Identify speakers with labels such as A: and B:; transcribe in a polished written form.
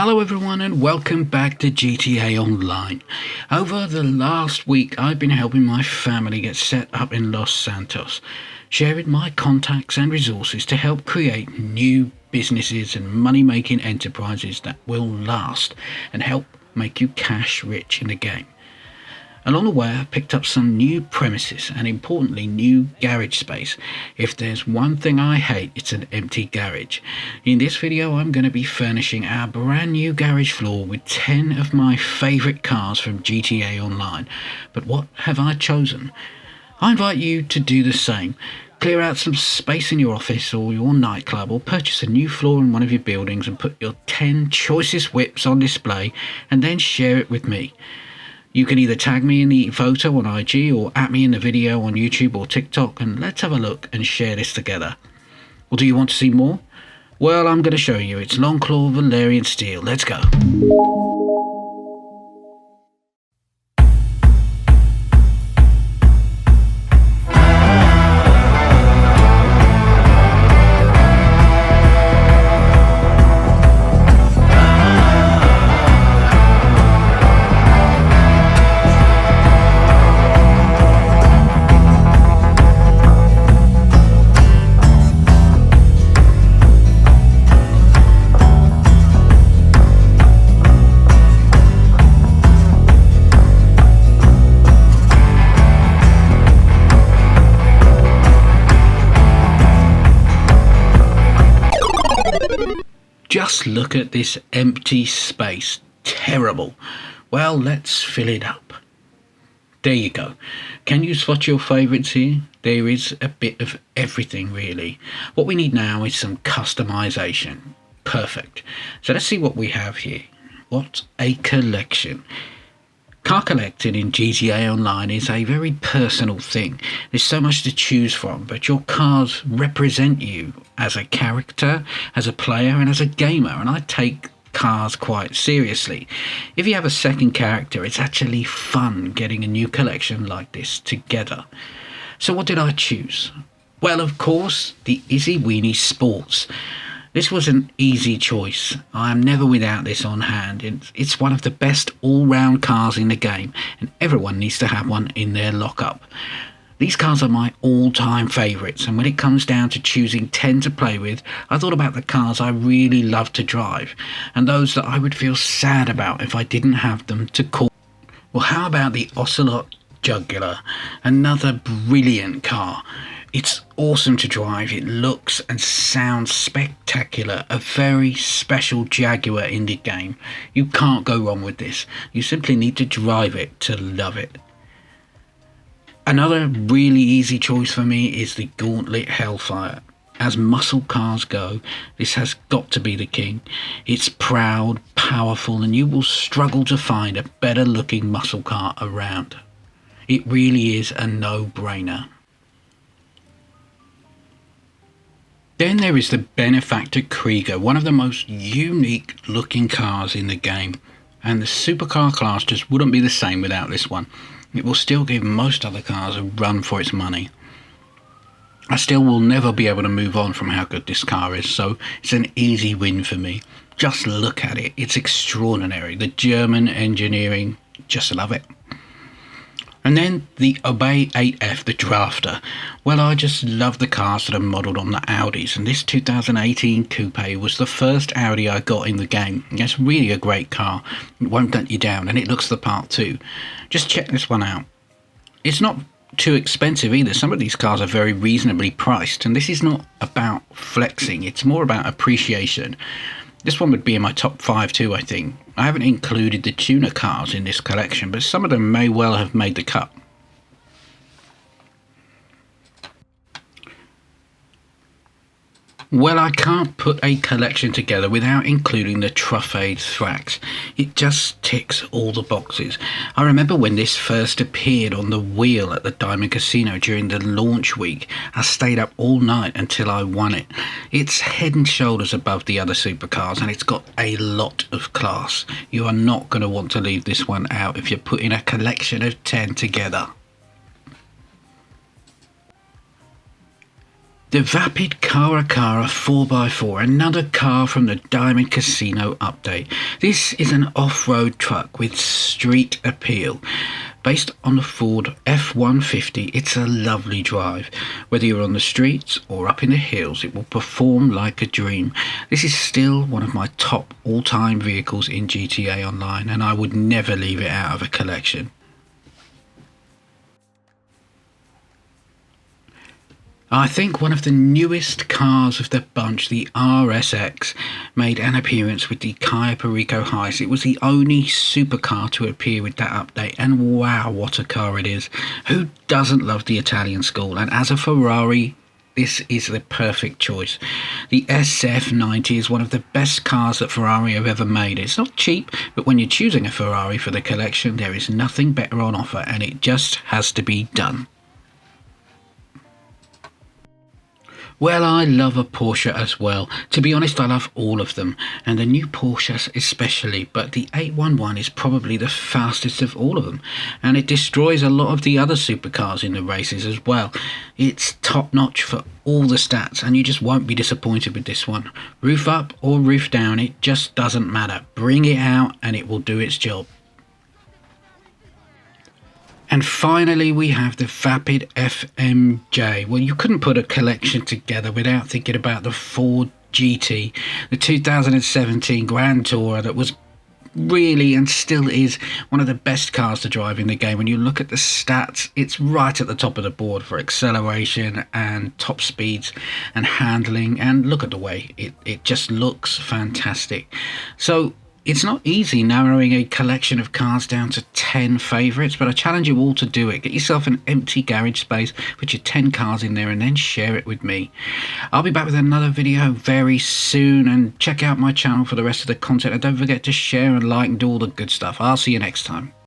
A: Hello everyone and welcome back to GTA Online. Over the last week I've been helping my family get set up in Los Santos, sharing my contacts and resources to help create new businesses and money-making enterprises that will last and help make you cash rich in the game. Along the way I picked up some new premises and importantly new garage space. If there's one thing I hate, it's an empty garage. In this video I'm going to be furnishing our brand new garage floor with 10 of my favourite cars from GTA Online. But what have I chosen? I invite you to do the same. Clear out some space in your office or your nightclub, or purchase a new floor in one of your buildings and put your 10 choicest whips on display and then share it with me. You can either tag me in the photo on IG or at me in the video on YouTube or TikTok, and let's have a look and share this together. Well, do you want to see more? Well, I'm going to show you. It's longclawvalyriansteel. Let's go. Just look at this empty space. Terrible. Well, let's fill it up. There you go. Can you spot your favourites here? There is a bit of everything really. What we need now is some customization. Perfect. So let's see what we have here. What a collection. Car collecting in GTA Online is a very personal thing. There's so much to choose from, but your cars represent you as a character, as a player, and as a gamer, and I take cars quite seriously. If you have a second character, it's actually fun getting a new collection like this together. So what did I choose? Well, of course, the Izzy Weenie Sports. This was an easy choice. I am never without this on hand. It's one of the best all-round cars in the game, and everyone needs to have one in their lockup. These cars are my all-time favourites, and when it comes down to choosing 10 to play with, I thought about the cars I really love to drive, and those that I would feel sad about if I didn't have them to call. Well, how about the Ocelot Jugular? Another brilliant car. It's awesome to drive, it looks and sounds spectacular, a very special Jaguar in the game. You can't go wrong with this, you simply need to drive it to love it. Another really easy choice for me is the Gauntlet Hellfire. As muscle cars go, this has got to be the king. It's proud, powerful, and you will struggle to find a better looking muscle car around. It really is a no-brainer. Then there is the Benefactor Krieger, one of the most unique looking cars in the game, and the supercar class just wouldn't be the same without this one. It will still give most other cars a run for its money. I still will never be able to move on from how good this car is, so it's an easy win for me. Just look at it, it's extraordinary. The German engineering, just love it. And then the Obey 8F, the Drafter. Well, I just love the cars that are modelled on the Audis, and this 2018 Coupe was the first Audi I got in the game. It's really a great car. It won't let you down, and it looks the part too. Just check this one out. It's not too expensive either. Some of these cars are very reasonably priced, and this is not about flexing, it's more about appreciation. This one would be in my top 5 too, I think. I haven't included the tuner cars in this collection, but some of them may well have made the cut. Well, I can't put a collection together without including the Truffade Thrax. It just ticks all the boxes. I remember when this first appeared on the wheel at the Diamond Casino during the launch week. I stayed up all night until I won it. It's head and shoulders above the other supercars, and it's got a lot of class. You are not going to want to leave this one out if you're putting a collection of 10 together. The Vapid Caracara 4x4, another car from the Diamond Casino update. This is an off-road truck with street appeal. Based on the Ford F-150, it's a lovely drive. Whether you're on the streets or up in the hills, it will perform like a dream. This is still one of my top all-time vehicles in GTA Online, and I would never leave it out of a collection. I think one of the newest cars of the bunch, the RSX, made an appearance with the Cayo Perico Heist. It was the only supercar to appear with that update, and wow, what a car it is. Who doesn't love the Italian school? And as a Ferrari, this is the perfect choice. The SF90 is one of the best cars that Ferrari have ever made. It's not cheap, but when you're choosing a Ferrari for the collection, there is nothing better on offer, and it just has to be done. Well, I love a Porsche as well. To be honest, I love all of them, and the new Porsches especially, but the 811 is probably the fastest of all of them, and it destroys a lot of the other supercars in the races as well. It's top notch for all the stats, and you just won't be disappointed with this one. Roof up or roof down, it just doesn't matter. Bring it out and it will do its job. And finally, we have the Vapid FMJ. Well, you couldn't put a collection together without thinking about the Ford GT, the 2017 Grand Tourer that was really and still is one of the best cars to drive in the game. When you look at the stats, it's right at the top of the board for acceleration and top speeds and handling. And look at the way it just looks fantastic. So it's not easy narrowing a collection of cars down to 10 favourites, but I challenge you all to do it. Get yourself an empty garage space, put your 10 cars in there, and then share it with me. I'll be back with another video very soon, and check out my channel for the rest of the content, and don't forget to share and like and do all the good stuff. I'll see you next time.